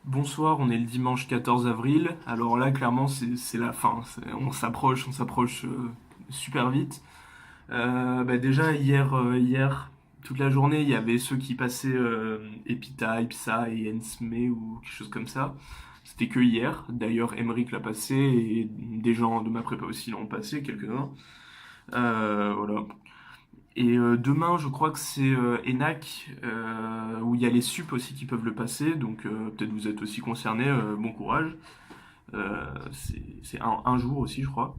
Bonsoir, on est le dimanche 14 avril. Alors là, clairement, c'est la fin. On s'approche super vite. Déjà, hier, toute la journée, il y avait ceux qui passaient Epita, Ipsa et Ensme ou quelque chose comme ça. C'était que hier. D'ailleurs, Emeric l'a passé et des gens de ma prépa aussi l'ont passé, quelques-uns. Voilà. Et demain, je crois que c'est ENAC, où il y a les sup aussi qui peuvent le passer, donc peut-être vous êtes aussi concernés, bon courage. C'est un jour aussi, je crois.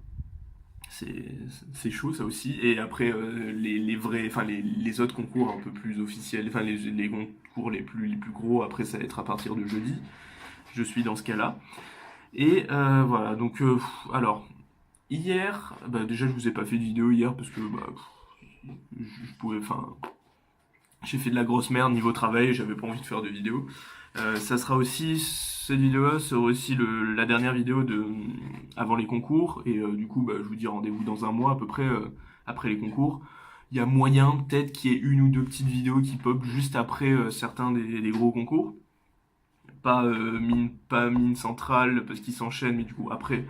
C'est c'est chaud ça aussi. Et après, les vrais, enfin les autres concours un peu plus officiels, enfin les concours les plus gros, après ça va être à partir de jeudi. Je suis dans ce cas-là. Et voilà, donc alors, hier, déjà je vous ai pas fait de vidéo hier parce que je pouvais, enfin, j'ai fait de la grosse merde niveau travail, j'avais pas envie de faire de vidéo. Ça sera aussi, cette vidéo-là sera aussi la dernière vidéo avant les concours, et du coup, je vous dis rendez-vous dans un mois à peu près après les concours. Il y a moyen peut-être qu'il y ait une ou deux petites vidéos qui pop juste après certains des gros concours. Pas mine centrale parce qu'ils s'enchaînent, mais du coup après.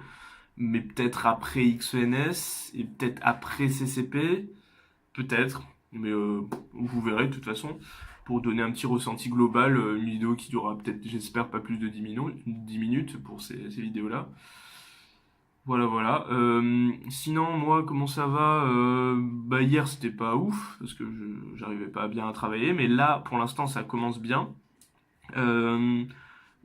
Mais peut-être après XENS et peut-être après CCP. Peut-être, mais vous verrez de toute façon. Pour donner un petit ressenti global, une vidéo qui durera peut-être, j'espère, pas plus de 10 minutes pour ces vidéos-là. Voilà, voilà. Sinon, moi, comment ça va? Hier, c'était pas ouf, parce que j'arrivais pas bien à travailler, mais là, pour l'instant, ça commence bien. Euh,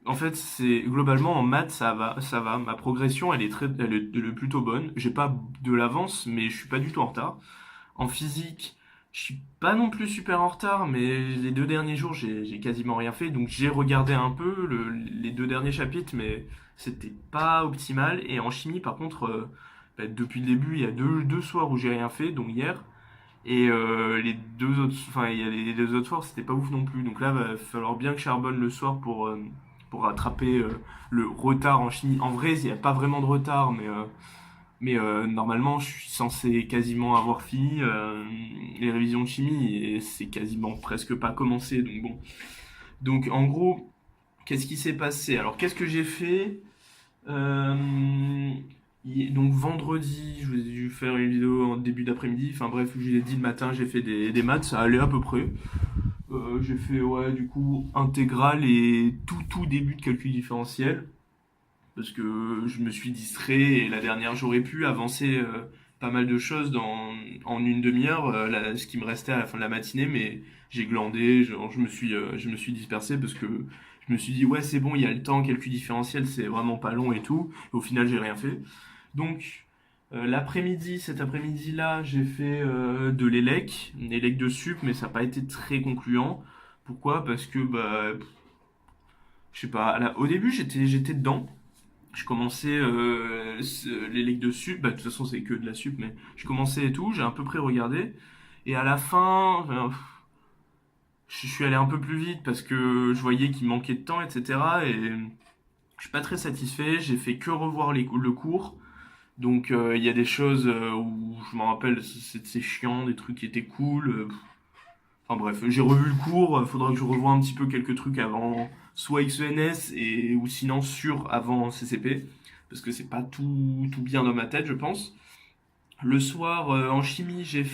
En fait, c'est globalement en maths, ça va, ça va. Ma progression, elle est plutôt bonne. J'ai pas de l'avance, mais je suis pas du tout en retard. En physique, je suis pas non plus super en retard, mais les 2 derniers jours, j'ai quasiment rien fait. Donc j'ai regardé un peu les 2 derniers chapitres, mais c'était pas optimal. Et en chimie, par contre, depuis le début, il y a deux soirs où j'ai rien fait, donc hier. Et les deux autres, enfin, il y a les 2 autres soirs, c'était pas ouf non plus. Donc là, va falloir bien que je charbonne le soir pour rattraper le retard en chimie. En vrai, il n'y a pas vraiment de retard, mais normalement, je suis censé quasiment avoir fini les révisions de chimie et c'est quasiment presque pas commencé. Donc bon. Donc en gros, qu'est-ce qui s'est passé? Alors qu'est-ce que j'ai fait? Euh, donc vendredi, je vous ai dû faire une vidéo en début d'après-midi. Enfin bref, je vous l'ai dit le matin, j'ai fait des maths, ça allait à peu près. J'ai fait ouais du coup intégrale et tout début de calcul différentiel parce que je me suis distrait et la dernière j'aurais pu avancer pas mal de choses en une demi-heure, ce qui me restait à la fin de la matinée, mais j'ai glandé, je me suis dispersé parce que je me suis dit ouais c'est bon, il y a le temps, calcul différentiel c'est vraiment pas long et tout, et au final j'ai rien fait. Donc cet après-midi-là, j'ai fait de l'élec de sup, mais ça n'a pas été très concluant. Pourquoi? Parce que je sais pas, au début j'étais dedans, je commençais les legs de sup, de toute façon c'est que de la sup, mais je commençais et tout, j'ai à peu près regardé, et à la fin, enfin, je suis allé un peu plus vite parce que je voyais qu'il manquait de temps, etc. Et je suis pas très satisfait, j'ai fait que revoir le cours, donc il y a des choses où je me rappelle, c'est chiant, des trucs qui étaient cool, enfin bref, j'ai revu le cours, faudra que je revoie un petit peu quelques trucs avant soit XENS ou sinon avant CCP, parce que c'est pas tout bien dans ma tête, je pense. Le soir, en chimie, j'ai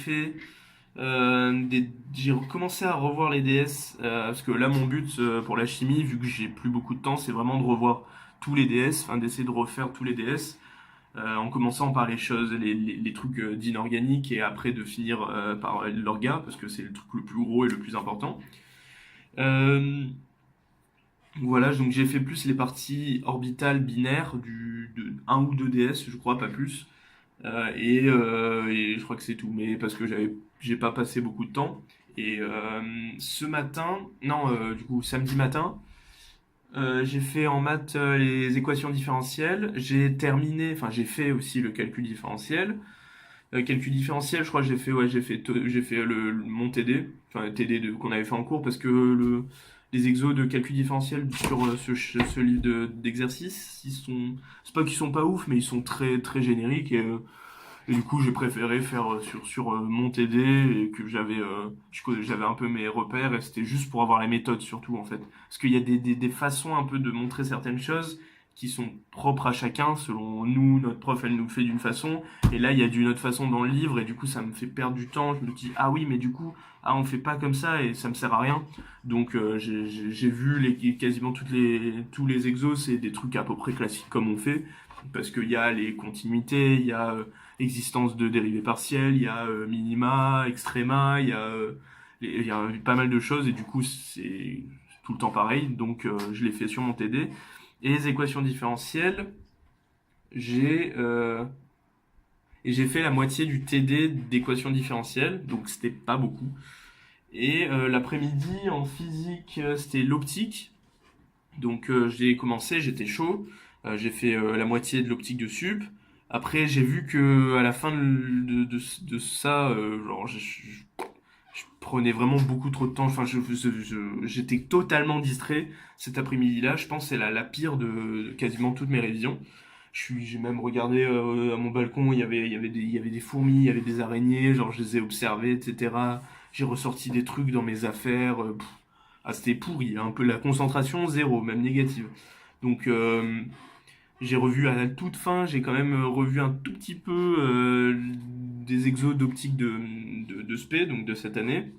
recommencé à revoir les DS, parce que là, mon but pour la chimie, vu que j'ai plus beaucoup de temps, c'est vraiment de revoir tous les DS, enfin d'essayer de refaire tous les DS, en commençant par les choses, les trucs d'inorganique et après de finir par l'orga parce que c'est le truc le plus gros et le plus important. Euh, voilà, donc j'ai fait plus les parties orbitales binaires de un ou 2 DS, je crois, pas plus. Et je crois que c'est tout, mais parce que j'ai pas passé beaucoup de temps. Et ce matin, non, du coup samedi matin, j'ai fait en maths les équations différentielles. Enfin j'ai fait aussi le calcul différentiel. Calcul différentiel, je crois que j'ai fait mon TD, enfin TD qu'on avait fait en cours parce que les exos de calcul différentiel sur ce livre d'exercices, c'est pas qu'ils sont pas ouf, mais ils sont très très génériques et Et du coup, j'ai préféré faire sur mon TD et que j'avais un peu mes repères et c'était juste pour avoir la méthode surtout en fait. Parce qu'il y a des façons un peu de montrer certaines choses qui sont propres à chacun. Selon nous, notre prof, elle nous le fait d'une façon et là, il y a d'une autre façon dans le livre et du coup, ça me fait perdre du temps. Je me dis, ah oui, mais du coup, ah, on fait pas comme ça et ça me sert à rien. Donc, j'ai vu quasiment tous les exos, c'est des trucs à peu près classiques comme on fait. Parce qu'il y a les continuités, il y a existence de dérivés partiels, il y a minima, extrema, il y a pas mal de choses et du coup c'est tout le temps pareil. Donc je l'ai fait sur mon TD. Et les équations différentielles, j'ai euh, j'ai fait la moitié du TD d'équations différentielles, donc c'était pas beaucoup. Et l'après-midi en physique, c'était l'optique. Donc j'ai commencé, j'étais chaud. J'ai fait la moitié de l'optique de sup. Après, j'ai vu que à la fin de ça, genre, je prenais vraiment beaucoup trop de temps. Enfin, j'étais totalement distrait cet après-midi-là. Je pense que c'est la pire de quasiment toutes mes révisions. J'ai même regardé à mon balcon, il y avait des fourmis, il y avait des araignées, genre je les ai observées, etc. J'ai ressorti des trucs dans mes affaires. Ah, c'était pourri, un peu la concentration, zéro, même négative. Donc, j'ai revu à la toute fin, j'ai quand même revu un tout petit peu des exos d'optique de SP, donc de cette année.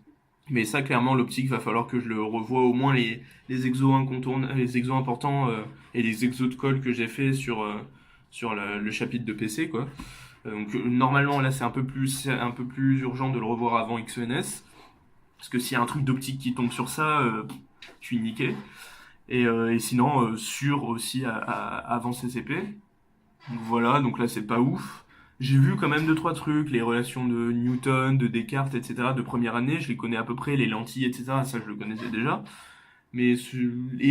Mais ça, clairement, l'optique, va falloir que je le revoie au moins les exos incontournables, les exos importants et les exos de colle que j'ai fait sur le chapitre de PC, quoi. Donc, normalement, là, c'est un peu plus urgent de le revoir avant XENS. Parce que s'il y a un truc d'optique qui tombe sur ça, je suis niqué. Et sinon, sur aussi avant CCP. Donc voilà, donc là c'est pas ouf. J'ai vu quand même deux trois trucs, les relations de Newton, de Descartes, etc. de première année, je les connais à peu près, les lentilles, etc. Ça je le connaissais déjà. Et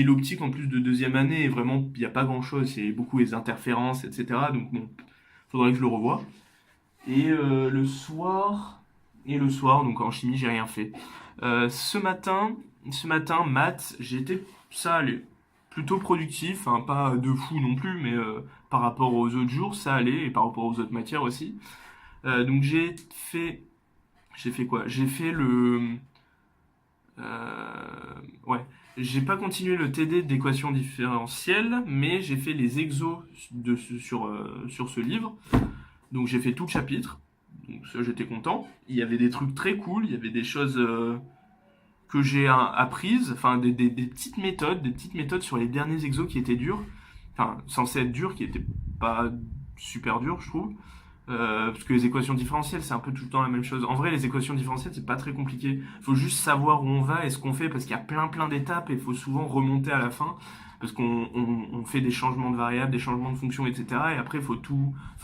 l'optique en plus de deuxième année, vraiment, il n'y a pas grand chose, c'est beaucoup les interférences, etc. Donc bon, faudrait que je le revoie. Et le soir, donc en chimie, j'ai rien fait. Ce matin, maths, ça allait, plutôt productif, hein, pas de fou non plus, mais par rapport aux autres jours, ça allait, et par rapport aux autres matières aussi. Donc j'ai fait quoi? J'ai fait ouais, j'ai pas continué le TD d'équation différentielle, mais j'ai fait les exos sur ce livre. Donc j'ai fait tout le chapitre. Donc ça, j'étais content. Il y avait des trucs très cool, il y avait des choses que j'ai apprises, enfin des petites méthodes sur les derniers exos qui étaient durs, enfin censés être durs, qui étaient pas super durs, je trouve. Parce que les équations différentielles, c'est un peu tout le temps la même chose. En vrai, les équations différentielles, c'est pas très compliqué. Faut juste savoir où on va et ce qu'on fait, parce qu'il y a plein d'étapes et il faut souvent remonter à la fin, parce qu'on fait des changements de variables, des changements de fonctions, etc. Et après, faut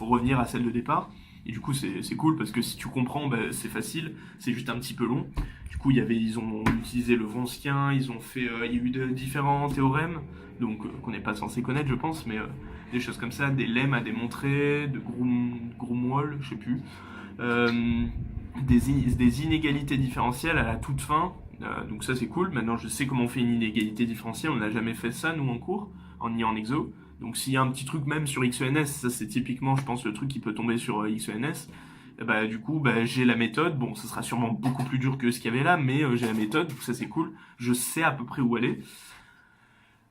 revenir à celle de départ. Et du coup, c'est cool parce que si tu comprends, bah, c'est facile. C'est juste un petit peu long. Du coup, ils ont utilisé le Wronskien, il y a eu différents théorèmes, donc qu'on n'est pas censé connaître, je pense, mais des choses comme ça, des lemmes à démontrer, de Grumwall, je sais plus, euh, des inégalités différentielles à la toute fin. Donc ça c'est cool. Maintenant je sais comment on fait une inégalité différentielle. On n'a jamais fait ça nous en cours, ni en exo. Donc s'il y a un petit truc même sur XENS, ça c'est typiquement, je pense, le truc qui peut tomber sur XENS. Et bah, du coup, bah, j'ai la méthode. Bon, ça sera sûrement beaucoup plus dur que ce qu'il y avait là, mais j'ai la méthode, donc ça c'est cool. Je sais à peu près où aller.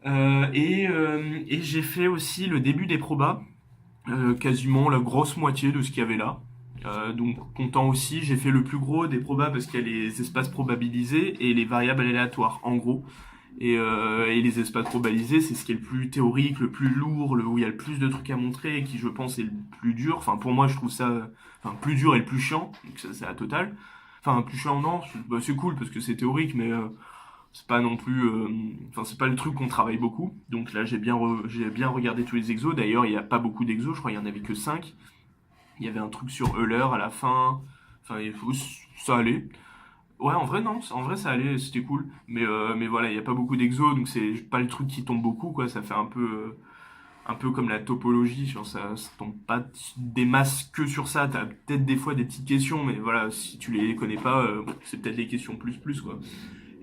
Et j'ai fait aussi le début des probas, quasiment la grosse moitié de ce qu'il y avait là. Donc content aussi, j'ai fait le plus gros des probas parce qu'il y a les espaces probabilisés et les variables aléatoires, en gros. Et les espaces probabilisés, c'est ce qui est le plus théorique, le plus lourd, où il y a le plus de trucs à montrer et qui, je pense, est le plus dur. Enfin, pour moi, je trouve ça plus dur et le plus chiant. Donc ça, c'est la totale. Enfin, plus chiant, non, c'est cool parce que c'est théorique, mais c'est pas non plus. Enfin, c'est pas le truc qu'on travaille beaucoup. Donc là, j'ai bien regardé tous les exos. D'ailleurs, il n'y a pas beaucoup d'exos, je crois qu'il y en avait que 5. Il y avait un truc sur Euler à la fin. Enfin, ça allait. Ouais, en vrai, non. En vrai, ça allait, c'était cool. Mais voilà, il n'y a pas beaucoup d'exos, donc c'est pas le truc qui tombe beaucoup, quoi. Ça fait un peu comme la topologie. Genre, ça tombe pas des masses que sur ça. T'as peut-être des fois des petites questions, mais voilà, si tu les connais pas, c'est peut-être des questions plus, quoi.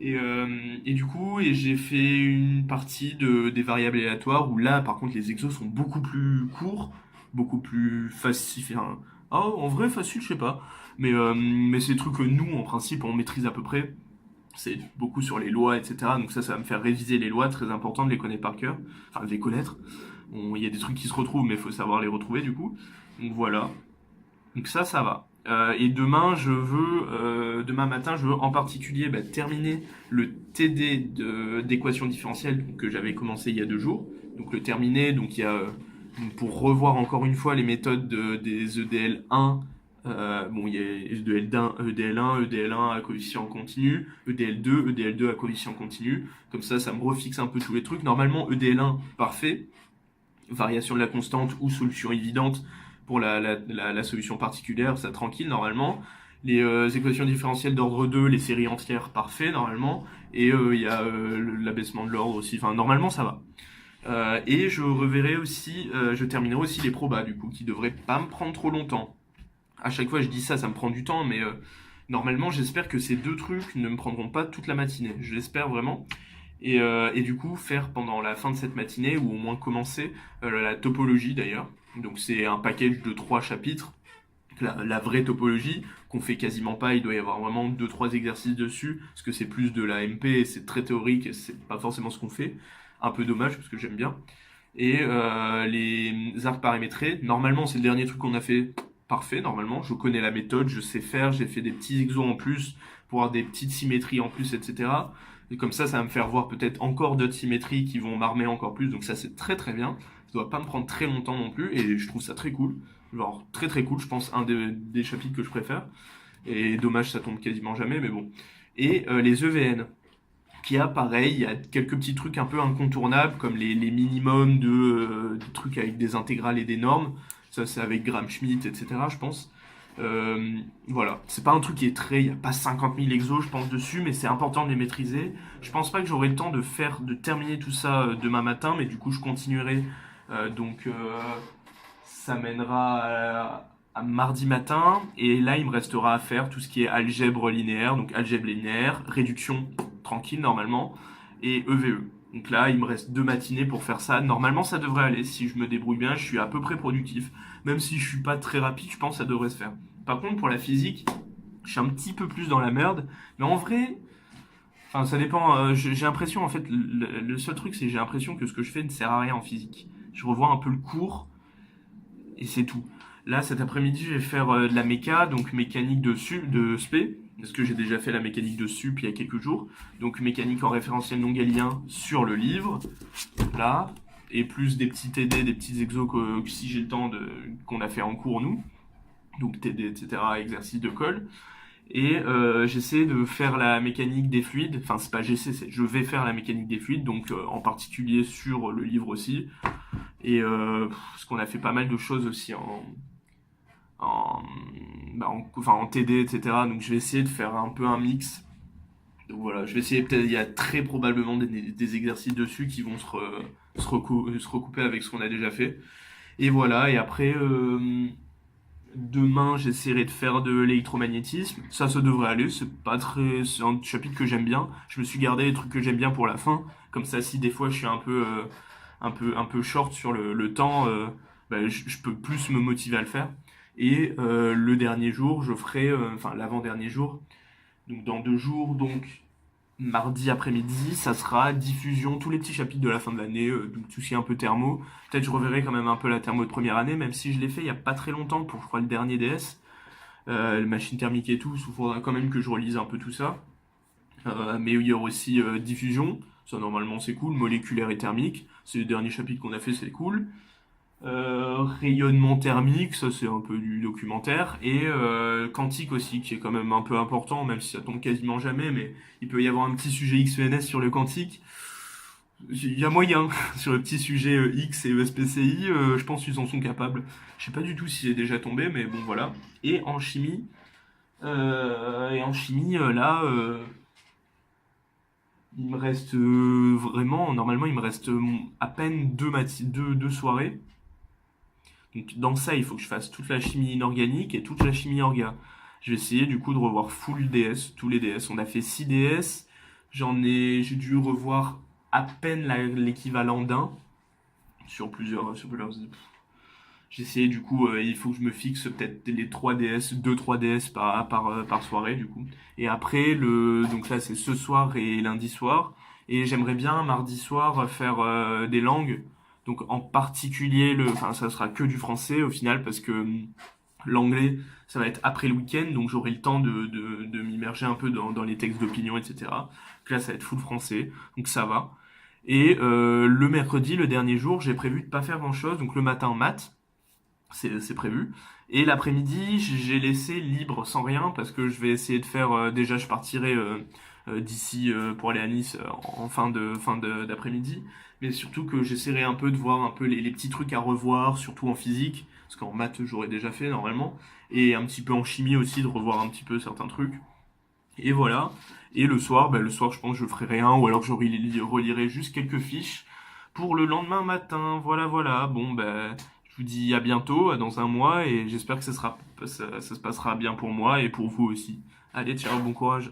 Et du coup, j'ai fait une partie des variables aléatoires où là, par contre, les exos sont beaucoup plus courts, beaucoup plus faciles, enfin, Ah, en vrai, facile, je sais pas. Mais c'est des trucs que nous, en principe, on maîtrise à peu près. C'est beaucoup sur les lois, etc. Donc ça va me faire réviser les lois, très important de les connaître par cœur. Enfin, de les connaître. Il y a des trucs qui se retrouvent, mais il faut savoir les retrouver, du coup. Donc voilà. Donc ça va. Et demain matin, je veux en particulier terminer le TD d'équation différentielle que j'avais commencé il y a 2 jours. Donc le terminer, donc il y a donc pour revoir encore une fois les méthodes des EDL1. Bon, il y a EDL1, EDL1, EDL1 à coefficient continu, EDL2, EDL2 à coefficient continu. Comme ça me refixe un peu tous les trucs. Normalement, EDL1, parfait. Variation de la constante ou solution évidente pour la solution particulière, ça tranquille normalement. Les équations différentielles d'ordre 2, les séries entières, parfait normalement. Et il y a l'abaissement de l'ordre aussi, enfin normalement ça va. Et je terminerai aussi les probas du coup, qui devraient pas me prendre trop longtemps. À chaque fois je dis ça, ça me prend du temps, mais normalement j'espère que ces 2 trucs ne me prendront pas toute la matinée. Je l'espère vraiment. Et du coup, faire pendant la fin de cette matinée, ou au moins commencer, la topologie d'ailleurs. Donc c'est un package de 3 chapitres. La vraie topologie, qu'on fait quasiment pas, il doit y avoir vraiment 2 3 exercices dessus, parce que c'est plus de la MP, et c'est très théorique, et c'est pas forcément ce qu'on fait. Un peu dommage, parce que j'aime bien. Et les arcs paramétrés, normalement c'est le dernier truc qu'on a fait, parfait, normalement. Je connais la méthode, je sais faire, j'ai fait des petits exos en plus, pour avoir des petites symétries en plus, etc. Et comme ça va me faire voir peut-être encore d'autres symétries qui vont m'armer encore plus, donc ça c'est très très bien. Ça doit pas me prendre très longtemps non plus, et je trouve ça très cool. Genre très très cool, je pense un des chapitres que je préfère. Et dommage, ça tombe quasiment jamais, mais bon. Et les EVN, qui a pareil, il y a quelques petits trucs un peu incontournables, comme les minimums de trucs avec des intégrales et des normes. Ça, c'est avec Gram-Schmidt, etc., je pense. Voilà, c'est pas un truc qui est très. Il n'y a pas 50 000 exos, je pense, dessus, mais c'est important de les maîtriser. Je pense pas que j'aurai le temps de terminer tout ça demain matin, mais du coup, je continuerai. Donc, ça mènera à mardi matin, et là, il me restera à faire tout ce qui est algèbre linéaire, donc algèbre linéaire, réduction tranquille normalement, et EVE. Donc là, il me reste 2 matinées pour faire ça. Normalement, ça devrait aller. Si je me débrouille bien, je suis à peu près productif. Même si je suis pas très rapide, je pense que ça devrait se faire. Par contre, pour la physique, je suis un petit peu plus dans la merde. Mais en vrai, enfin, ça dépend. J'ai l'impression, en fait, le seul truc, c'est que j'ai l'impression que ce que je fais ne sert à rien en physique. Je revois un peu le cours, et c'est tout. Là, cet après-midi, je vais faire de la méca, donc mécanique de SP, parce que j'ai déjà fait la mécanique de sup il y a quelques jours. Donc mécanique en référentiel non galiléen sur le livre, là, et plus des petits TD, des petits exos que si j'ai le temps qu'on a fait en cours nous, donc TD, etc., exercice de colle. Et j'essaie de faire la mécanique des fluides, enfin c'est pas j'essaie, c'est je vais faire la mécanique des fluides, donc en particulier sur le livre aussi. Et parce qu'on a fait pas mal de choses aussi en, enfin, en TD, etc. Donc je vais essayer de faire un peu un mix. Donc voilà, je vais essayer peut-être, il y a très probablement des exercices dessus qui vont se recouper avec ce qu'on a déjà fait. Et voilà, et après, demain j'essaierai de faire de l'électromagnétisme. Ça devrait aller, c'est un chapitre que j'aime bien. Je me suis gardé les trucs que j'aime bien pour la fin. Comme ça, si des fois je suis un peu short sur le temps, je peux plus me motiver à le faire. Et le dernier jour, je ferai, enfin l'avant-dernier jour, donc dans 2 jours, donc mardi après-midi, ça sera diffusion, tous les petits chapitres de la fin de l'année, donc tout ce qui est un peu thermo. Peut-être je reverrai quand même un peu la thermo de première année, même si je l'ai fait il y a pas très longtemps pour, je crois, le dernier DS. Machine thermique et tout, il faudra quand même que je relise un peu tout ça. Mais il y aura aussi diffusion, ça normalement c'est cool, moléculaire et thermique, c'est le dernier chapitre qu'on a fait, c'est cool. Rayonnement thermique, ça c'est un peu du documentaire, et quantique aussi, qui est quand même un peu important, même si ça tombe quasiment jamais, mais il peut y avoir un petit sujet XENS sur le quantique. Il y a moyen, sur le petit sujet X et ESPCI, je pense qu'ils en sont capables. Je sais pas du tout si c'est déjà tombé, mais bon voilà. Et en chimie, là, il me reste vraiment, normalement, il me reste à peine 2 soirées. Donc dans ça, il faut que je fasse toute la chimie inorganique et toute la chimie orga. Je vais essayer du coup de revoir full DS, tous les DS. On a fait 6 DS, j'ai dû revoir à peine l'équivalent d'un sur plusieurs. J'essaie du coup, il faut que je me fixe peut-être les 3 DS, 2-3 DS par soirée du coup. Et après, donc là c'est ce soir et lundi soir. Et j'aimerais bien mardi soir faire des langues. Donc en particulier, enfin ça sera que du français au final parce que l'anglais ça va être après le week-end. Donc j'aurai le temps de m'immerger un peu dans les textes d'opinion, etc. Donc là ça va être full français. Donc ça va. Et le mercredi, le dernier jour, j'ai prévu de pas faire grand-chose. Donc le matin maths c'est prévu. Et l'après-midi, j'ai laissé libre sans rien parce que je vais essayer de faire. Déjà, je partirai d'ici pour aller à Nice en d'après-midi. Mais surtout que j'essaierai un peu de voir un peu les petits trucs à revoir, surtout en physique, parce qu'en maths, j'aurais déjà fait normalement. Et un petit peu en chimie aussi, de revoir un petit peu certains trucs. Et voilà. Et le soir, je pense que je ferai rien, ou alors je relirai juste quelques fiches pour le lendemain matin. Voilà, voilà. Bon, ben, je vous dis à bientôt, à dans un mois, et j'espère que ça se passera bien pour moi et pour vous aussi. Allez, ciao, bon courage.